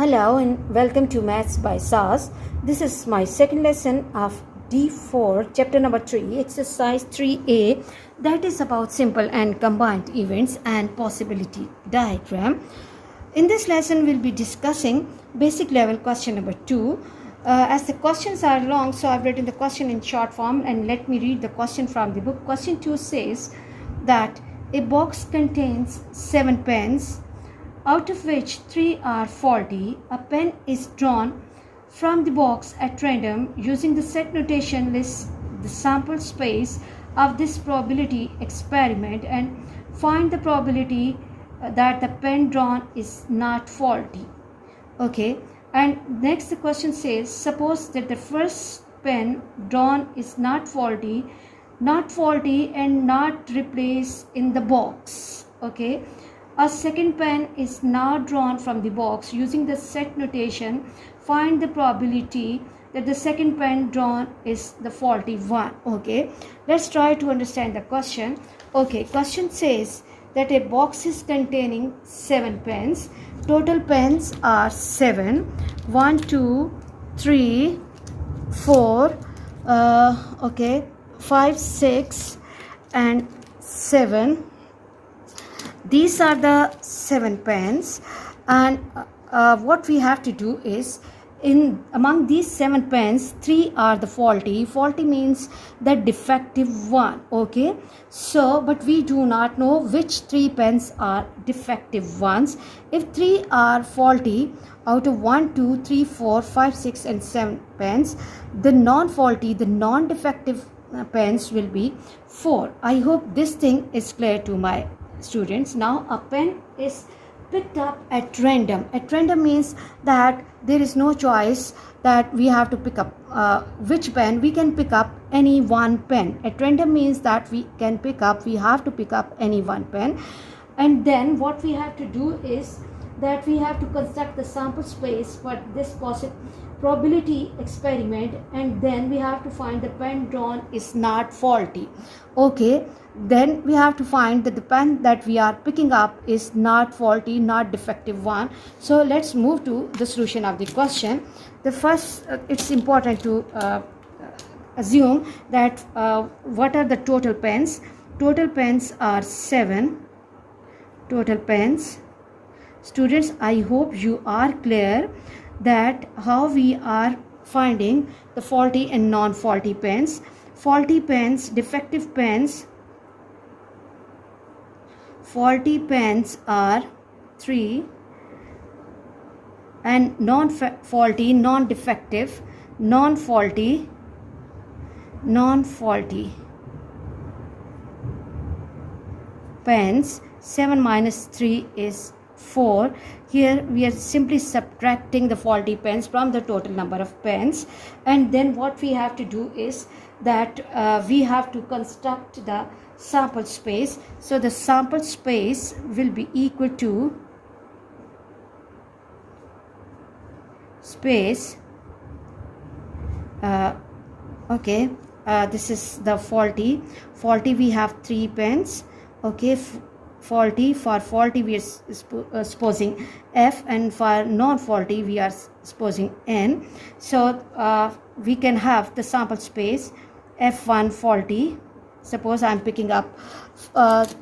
Hello and welcome to Maths by SAS. This is my second lesson of D4, chapter number 3, exercise 3A, that is about simple and combined events and possibility diagram. In this lesson, we'll be discussing basic level question number 2. As the questions are long, so I've written the question in short form, and let me read the question from the book. Question 2 says that a box contains 7 pens, out of which 3 are faulty. A pen is drawn from the box at random. Using the set notation, lists the sample space of this probability experiment and find the probability that the pen drawn is not faulty. Okay, and next the question says, suppose that the first pen drawn is not faulty and not replaced in the box. Okay, a second pen is now drawn from the box. Using the set notation, find the probability that the second pen drawn is the faulty one. Okay, let's try to understand the question. Okay, question says that a box is containing 7 pens. Total pens are 7. 1, 2, 3, 4, 5, 6 and 7. These are the 7 pens, and what we have to do is, among these 7 pens, 3 are the faulty. Faulty means the defective one. Okay, so but we do not know which 3 pens are defective ones. If 3 are faulty out of 1, 2, 3, 4, 5, 6 and 7 pens, the non-faulty, the non-defective pens will be 4. I hope this thing is clear to my students. Now a pen is picked up at random. At random means that there is no choice that we have to pick up which pen. We can pick up any one pen. At random means that we have to pick up any one pen. And then what we have to do is that we have to construct the sample space for this probability experiment, and then we have to find the pen drawn is not faulty. Okay, then we have to find that the pen that we are picking up is not faulty, not defective one. So let's move to the solution of the question. The first, it's important to assume that what are the total pens. Total pens are 7. Total pens. Students, I hope you are clear that how we are finding the faulty and non-faulty pens. Faulty pens, defective pens. Faulty pens are 3, and non-faulty, non-defective, non-faulty pens. 7 minus 3 is 4. Here we are simply subtracting the faulty pens from the total number of pens, and then what we have to do is that we have to construct the sample space. So the sample space will be equal to space this is the faulty. We have 3 pens. Okay, faulty, for faulty we are supposing F, and for non-faulty we are supposing N. So we can have the sample space F1 faulty. Suppose I am picking up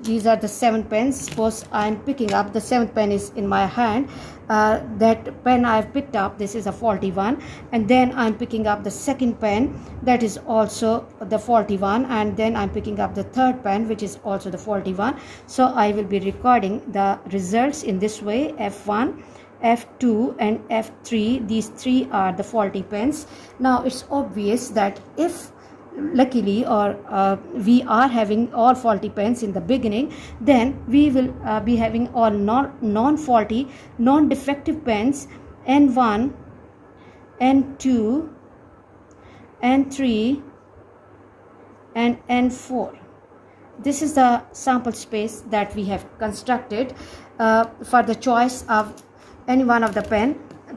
these are the 7 pens. Suppose I am picking up the 7th pen is in my hand. That pen I have picked up, this is a faulty one, and then I am picking up the second pen, that is also the faulty one, and then I am picking up the third pen, which is also the faulty one. So I will be recording the results in this way: F1, F2 and F3. These 3 are the faulty pens. Now it's obvious that if luckily or we are having all faulty pens in the beginning, then we will be having all non-faulty, non-defective pens, N1, N2, N3 and N4. This is the sample space that we have constructed for the choice of any one of the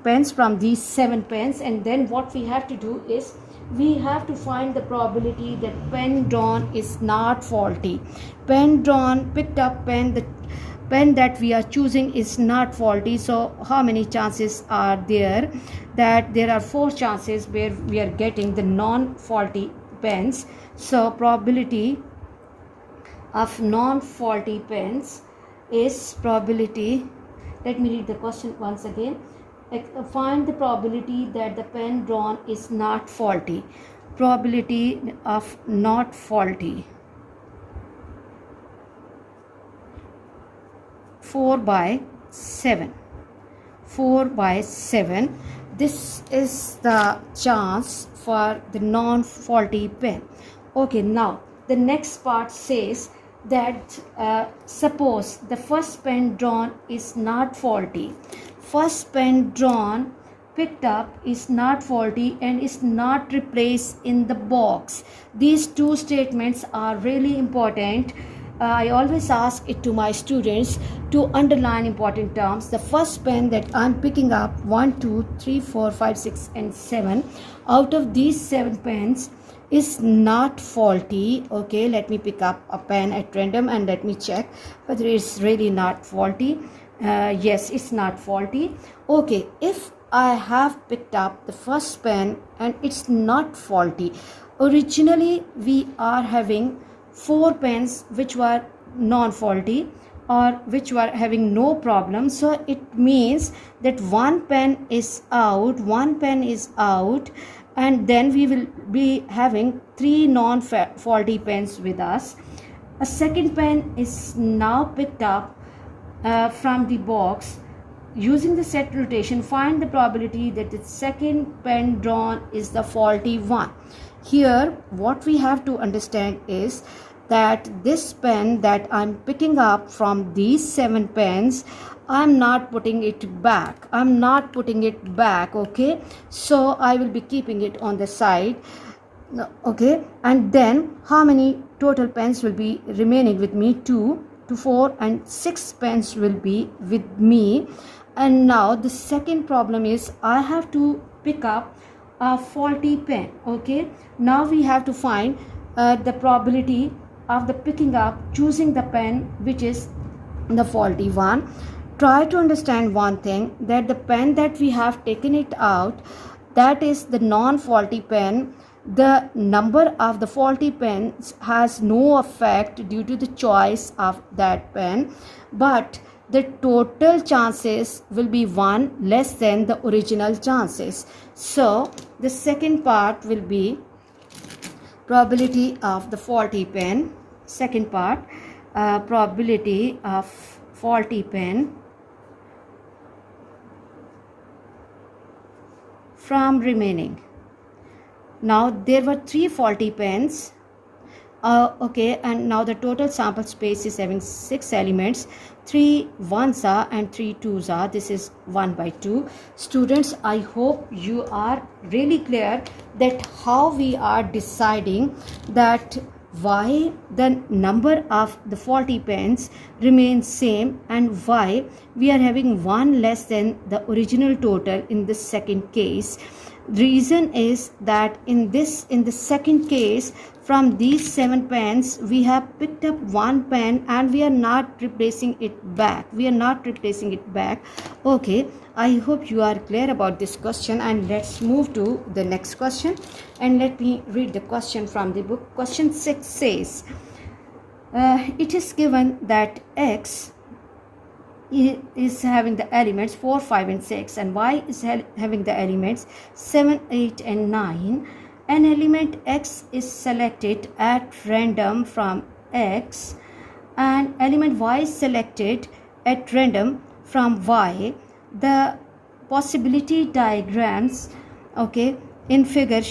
pens from these 7 pens. And then what we have to do is we have to find the probability that pen drawn is not faulty. Pen drawn, picked up pen, the pen that we are choosing is not faulty. So how many chances are there? That there are 4 chances where we are getting the non-faulty pens. So probability of non-faulty pens is probability. Let me read the question once again. Find the probability that the pen drawn is not faulty. Probability of not faulty. 4 by 7. 4 by 7. This is the chance for the non-faulty pen. Okay, now the next part says that suppose the first pen drawn is not faulty. First pen drawn picked up is not faulty and is not replaced in the box. These two statements are really important. I always ask it to my students to underline important terms. The first pen that I'm picking up, 1, 2, 3, 4, 5, 6 and 7, out of these 7 pens is not faulty. Okay, let me pick up a pen at random and let me check whether it's really not faulty. Yes, it's not faulty. Okay, if I have picked up the first pen and it's not faulty, originally we are having 4 pens which were non-faulty or which were having no problem. So it means that 1 pen is out, 1 pen is out, and then we will be having 3 non-faulty pens with us. A second pen is now picked up from the box. Using the set rotation, find the probability that the second pen drawn is the faulty one. Here what we have to understand is that this pen that I'm picking up from these 7 pens, I'm not putting it back. I'm not putting it back. Okay, so I will be keeping it on the side. Okay, and then how many total pens will be remaining with me? 2 to 4 and 6 pens will be with me. And now the second problem is I have to pick up a faulty pen. Okay, now we have to find the probability of the picking up, choosing the pen which is the faulty one. Try to understand one thing, that the pen that we have taken it out, that is the non-faulty pen. The number of the faulty pens has no effect due to the choice of that pen, but the total chances will be 1 less than the original chances. So the second part will be probability of the faulty pen. Second part, probability of faulty pen from remaining. Now there were 3 faulty pens. Okay, and now the total sample space is having 6 elements. 3 ones are and 3 twos are. This is 1 by 2. Students, I hope you are really clear that how we are deciding that why the number of the faulty pens remains same and why we are having 1 less than the original total in the second case. Reason is that in the second case, from these 7 pens we have picked up 1 pen and we are not replacing it back. Okay, I hope you are clear about this question, and let's move to the next question. And let me read the question from the book. Question 6 says, it is given that X is having the elements 4, 5 and 6 and Y is having the elements 7, 8 and 9. An element X is selected at random from X and element Y is selected at random from Y. The possibility diagrams, okay, in figure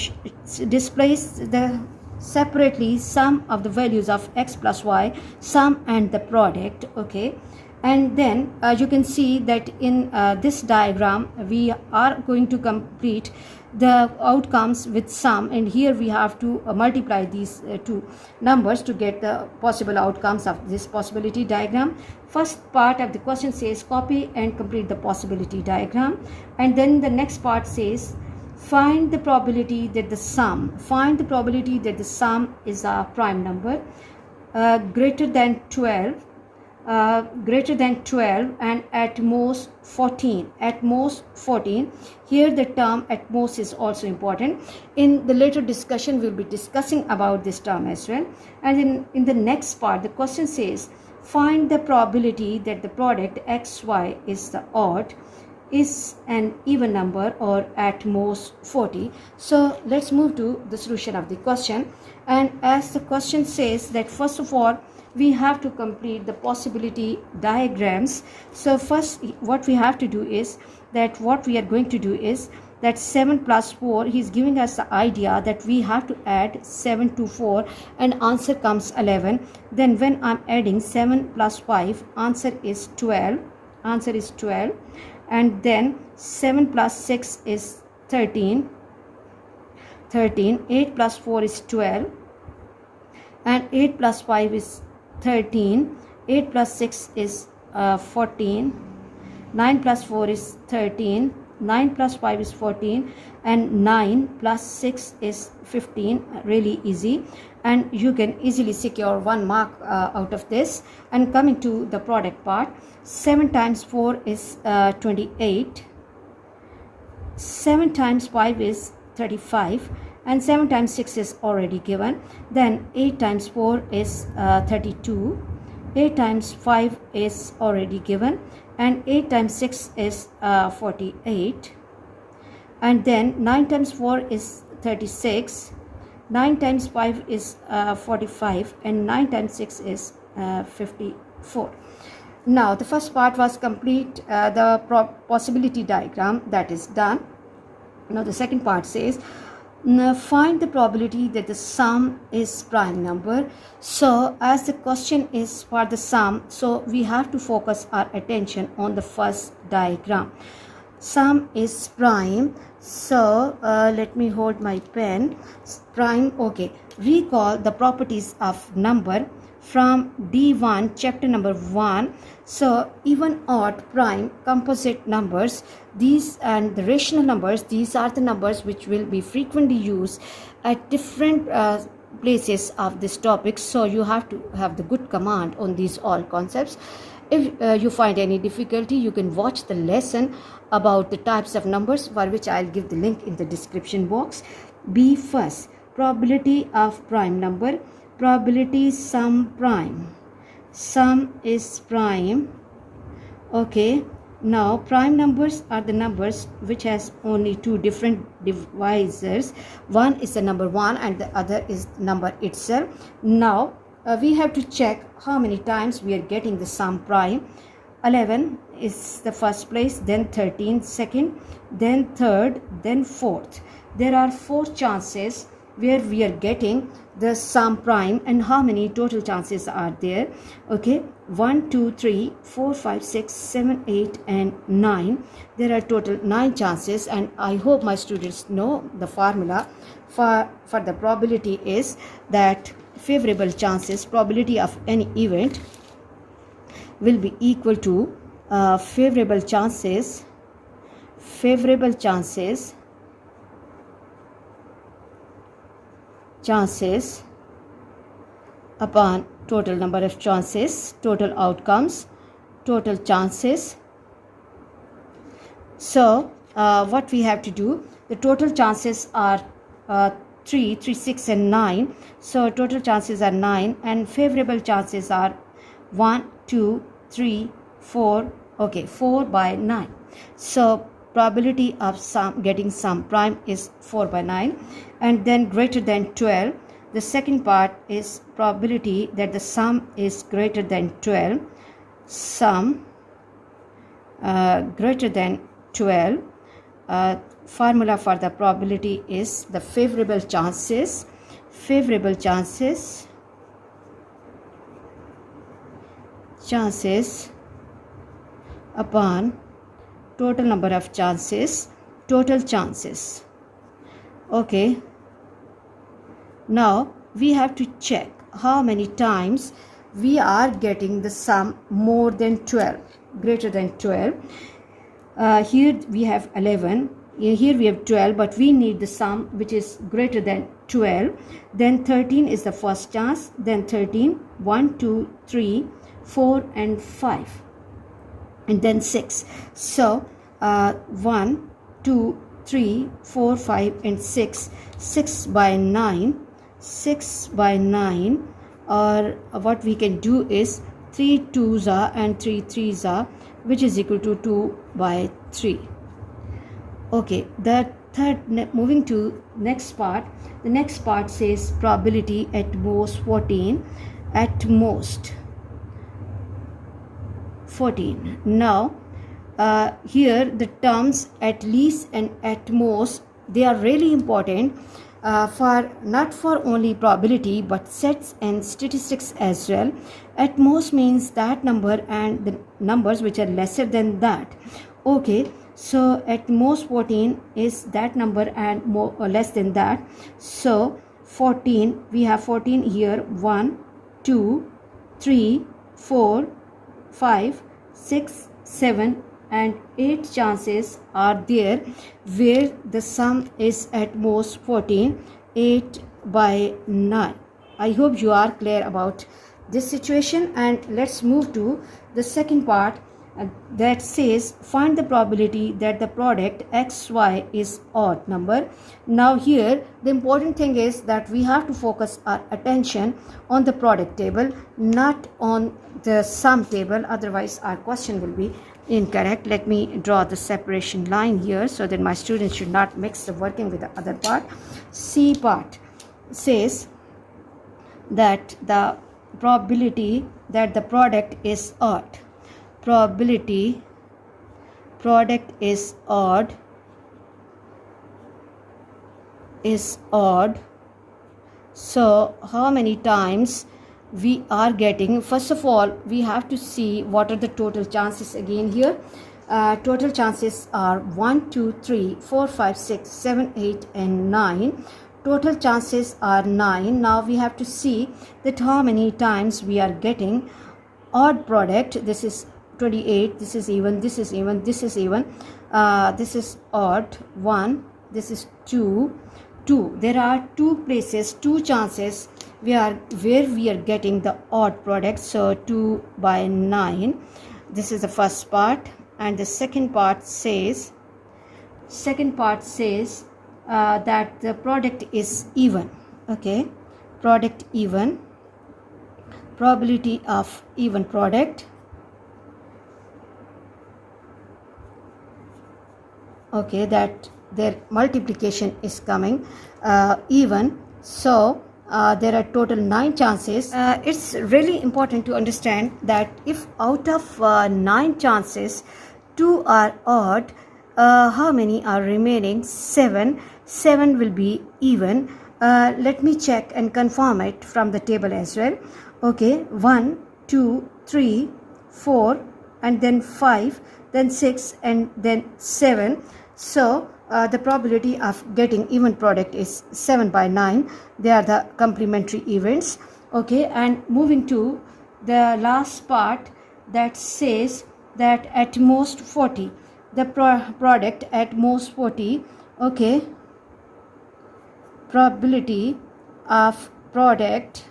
displays the separately sum of the values of X plus Y, sum and the product. Okay, and then you can see that in this diagram we are going to complete the outcomes with sum, and here we have to multiply these two numbers to get the possible outcomes of this possibility diagram. First part of the question says copy and complete the possibility diagram, and then the next part says find the probability that the sum is a prime number greater than 12 greater than 12 and at most 14. At most 14. Here the term at most is also important. In the later discussion we'll be discussing about this term as well. And in the next part the question says, find the probability that the product xy is the odd, is an even number, or at most 40. So let's move to the solution of the question. And as the question says that first of all we have to complete the possibility diagrams. So first what we have to do is that what we are going to do is that 7 plus 4, he's giving us the idea that we have to add 7 to 4 and answer comes 11. Then when I'm adding 7 plus 5, answer is 12. Answer is 12. And then 7 plus 6 is 13. 8 plus 4 is 12. And 8 plus 5 is 13. 8 plus 6 is 14. 9 plus 4 is 13. 9 plus 5 is 14. And 9 plus 6 is 15. Really easy. And you can easily secure 1 mark out of this. And coming to the product part, 7 times 4 is 28. 7 times 5 is 35. And 7 times 6 is already given. Then 8 times 4 is 32. 8 times 5 is already given. And 8 times 6 is 48. And then 9 times 4 is 36. 9 times 5 is 45. And 9 times 6 is 54. Now the first part was complete, the possibility diagram, that is done. Now the second part says, now find the probability that the sum is prime number. So as the question is for the sum, so we have to focus our attention on the first diagram. Sum is prime. So let me hold my pen. Prime, okay. Recall the properties of number from D1 chapter number 1. So even, odd, prime, composite numbers, these and the rational numbers, these are the numbers which will be frequently used at different places of this topic. So you have to have the good command on these all concepts. If you find any difficulty, you can watch the lesson about the types of numbers, for which I'll give the link in the description box. B first, probability of prime number. Probability sum prime. Sum is prime. Okay. Now prime numbers are the numbers which has only two different divisors. One is the number 1 and the other is number itself. Now we have to check how many times we are getting the sum prime. 11 is the first place, then 13 second, then third, then fourth. There are 4 chances where we are getting the sum prime, and how many total chances are there? Okay, 1 2 3 4 5 6 7 8 and 9. There are total 9 chances, and I hope my students know the formula for the probability is that favorable chances, probability of any event will be equal to favorable chances upon total number of chances, total outcomes, total chances. So what we have to do, the total chances are 3, 6 and 9. So total chances are 9, and favorable chances are 1, 2, 3, 4. Okay, 4 by 9. So probability of getting sum prime is 4 by 9. And then greater than 12. The second part is probability that the sum is greater than 12. Sum greater than 12. Formula for the probability is the favorable chances upon total number of chances, total chances. Okay, now we have to check how many times we are getting the sum more than 12, greater than 12. Here we have 11, here we have 12, but we need the sum which is greater than 12. Then 13 is the first chance, then 13, 1 2 3 4 and 5, and then 6. So 1, 2, 3, 4, 5 and 6. 6 by 9, 6 by 9, or what we can do is 3 2s are and 3 3s are, which is equal to 2 by 3. Okay, moving to next part. The next part says probability at most 14, at most 14. Now here the terms at least and at most, they are really important for not for only probability but sets and statistics as well. At most means that number and the numbers which are lesser than that. Okay, so at most 14 is that number and more or less than that. So 14, we have 14 here. 1, 2, 3, 4, 5, 6, 7 and 8 chances are there where the sum is at most 14, 8 by 9. I hope you are clear about this situation, and let's move to the second part that says find the probability that the product xy is odd number. Now here the important thing is that we have to focus our attention on the product table, not on the sum table, otherwise our question will be incorrect. Let me draw the separation line here so that my students should not mix the working with the other part. C part says that the probability that the product is odd. Probability product is odd So how many times we are getting? First of all, we have to see what are the total chances again here. Total chances are 1, 2, 3, 4, 5, 6, 7, 8 and 9. Total chances are 9. Now we have to see that how many times we are getting odd product. This is 28, this is even, this is even, this is even, this is odd 1, this is 2. There are two places, two chances where we are getting the odd product. So 2 by 9. This is the first part, and the second part says that the product is even. Okay, product even, probability of even product. Okay, that their multiplication is coming even. So there are total 9 chances. It's really important to understand that if out of 9 chances 2 are odd, how many are remaining? 7 will be even. Let me check and confirm it from the table as well. Okay, 1, 2, 3, 4 and then 5, then 6 and then 7. So the probability of getting even product is 7 by 9. They are the complementary events. Okay, and moving to the last part that says that at most 40, the product at most 40. Okay, probability of product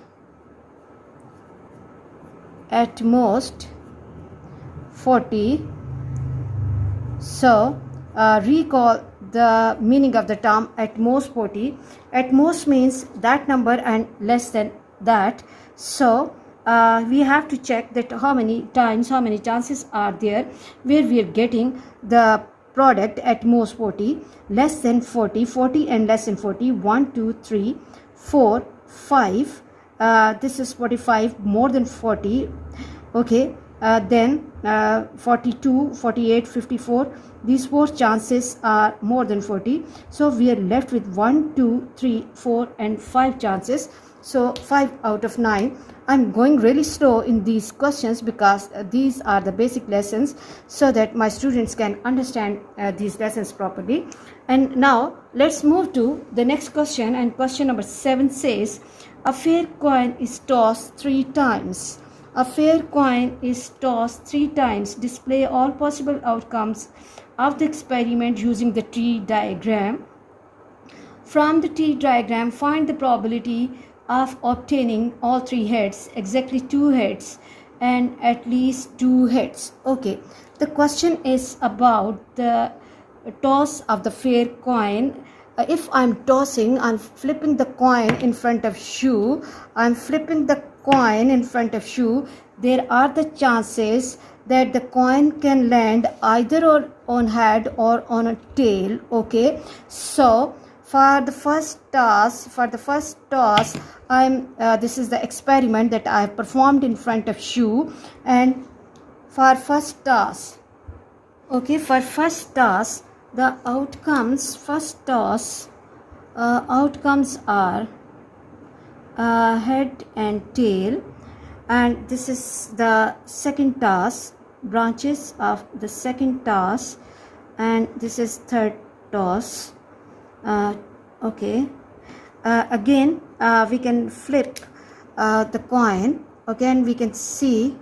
at most 40. So recall the meaning of the term at most 40. At most means that number and less than that. So we have to check that how many chances are there where we are getting the product at most 40, less than 40, 40 and less than 40. 1, 2, 3, 4, 5. This is 45, more than 40. Okay, then 42, 48, 54. These 4 chances are more than 40. So we are left with 1, 2, 3, 4 and 5 chances. So 5 out of 9. I'm going really slow in these questions because these are the basic lessons so that my students can understand these lessons properly. And now let's move to the next question, and question number 7 says a fair coin is tossed 3 times. A fair coin is tossed 3 times. Display all possible outcomes of the experiment using the tree diagram. From the tree diagram, find the probability of obtaining all 3 heads, exactly 2 heads, and at least 2 heads. Okay, the question is about the toss of the fair coin. If I'm tossing, I'm flipping the coin in front of shoe. I'm flipping the coin in front of shoe. There are the chances that the coin can land either on head or on a tail. Okay, so for the first toss, this is the experiment that I have performed in front of shoe. And for first toss, okay, for first toss, the outcomes outcomes are head and tail. And this is the second toss, branches of the second toss, and this is third toss. Okay, again we can flip the coin. Again we can see,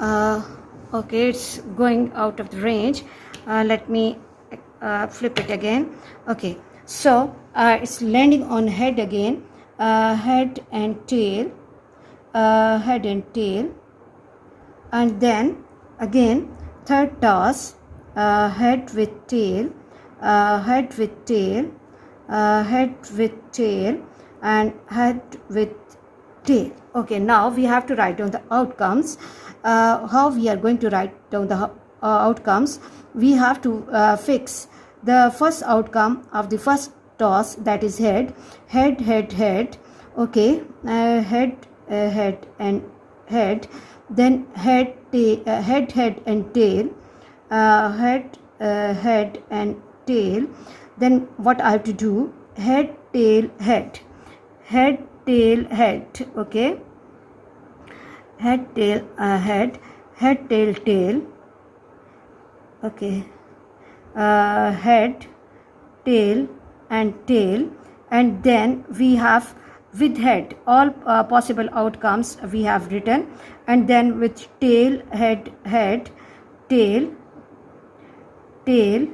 okay, it's going out of the range. Let me flip it again. Okay, so it's landing on head again, head and tail, head and tail. And then again third toss, head with tail, head with tail, head with tail, and head with tail. Okay, now we have to write down the outcomes. How we are going to write down the outcomes? We have to fix the first outcome of the first toss, that is head, head, head, head. Okay, head, head and head. Then head, tail, head, head and tail, head, head and tail. Then what I have to do? Head, tail, head, head, tail, head. Okay, head, tail, head, head, tail, tail. Okay, head, tail and tail. And then we have with head all possible outcomes we have written, and then with tail, head, head, tail, tail,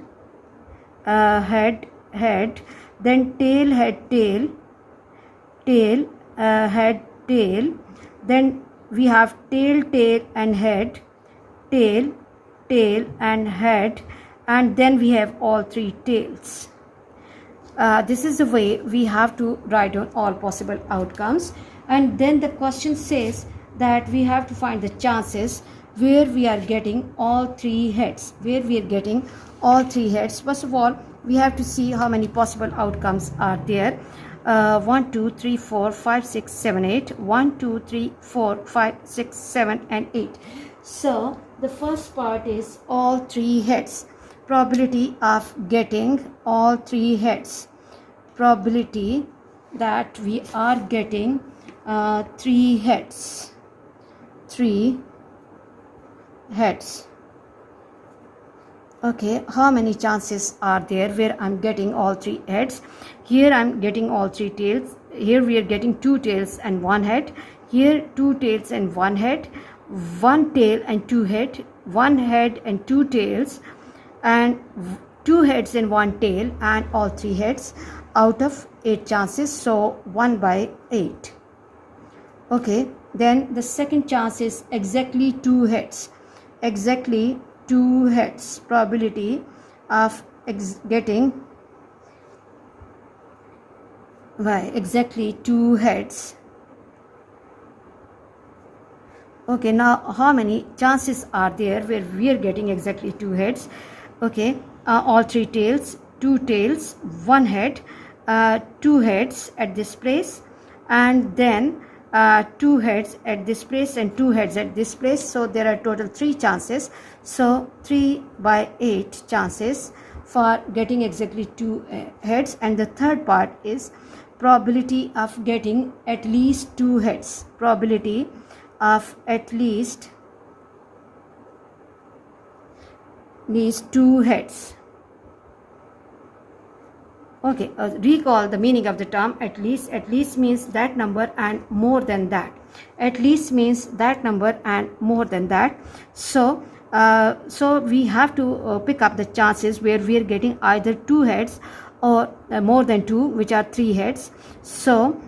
head, head, then tail, head, tail, tail, head, tail. Then we have tail, tail and head, tail, tail and head, and then we have all three tails. This is the way we have to write down all possible outcomes. And then the question says that we have to find the chances where we are getting all three heads. First of all, we have to see how many possible outcomes are there. 1 2 3 4 5 6 7 8. 1 2 3 4 5 6 7 and 8. So the first part is all three heads. Probability of getting all three heads. Probability that we are getting three heads. Okay, how many chances are there where I'm getting all three heads? Here I'm getting all three tails. Here we are getting two tails and one head. Here two tails and one head. One tail and two head. One head and two tails. And two heads and one tail, and all three heads out of 8 chances. So 1 by 8. Okay, then the second chance is exactly two heads. Exactly two heads. Probability of getting exactly two heads. Okay, now how many chances are there where we are getting exactly two heads? Okay, all three tails, two tails, one head, two heads at this place, and then two heads at this place and two heads at this place. So there are total 3 chances. So 3 by 8 chances for getting exactly two heads. And the third part is probability of getting at least two heads. Probability of at least these two heads. Okay, recall the meaning of the term at least. At least means that number and more than that. At least means that number and more than that. So we have to pick up the chances where we are getting either two heads or more than two, which are three heads. So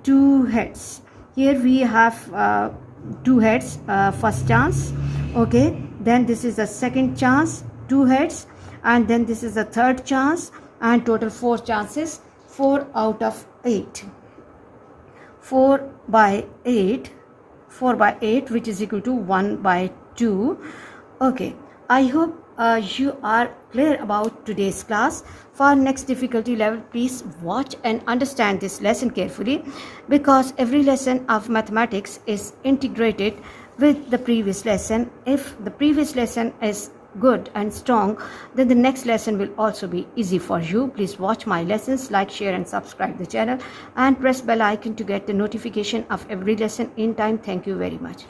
two heads. Here we have 2 heads, first chance. Okay, then this is the second chance, 2 heads, and then this is the third chance, and total 4 chances, 4 out of 8. 4 by 8, 4 by 8, which is equal to 1 by 2. Okay, I hope you are clear about today's class. For next difficulty level, please watch and understand this lesson carefully, because every lesson of mathematics is integrated with the previous lesson. If the previous lesson is good and strong, then the next lesson will also be easy for you. Please watch my lessons, like, share and subscribe the channel, and press bell icon to get the notification of every lesson in time. Thank you very much.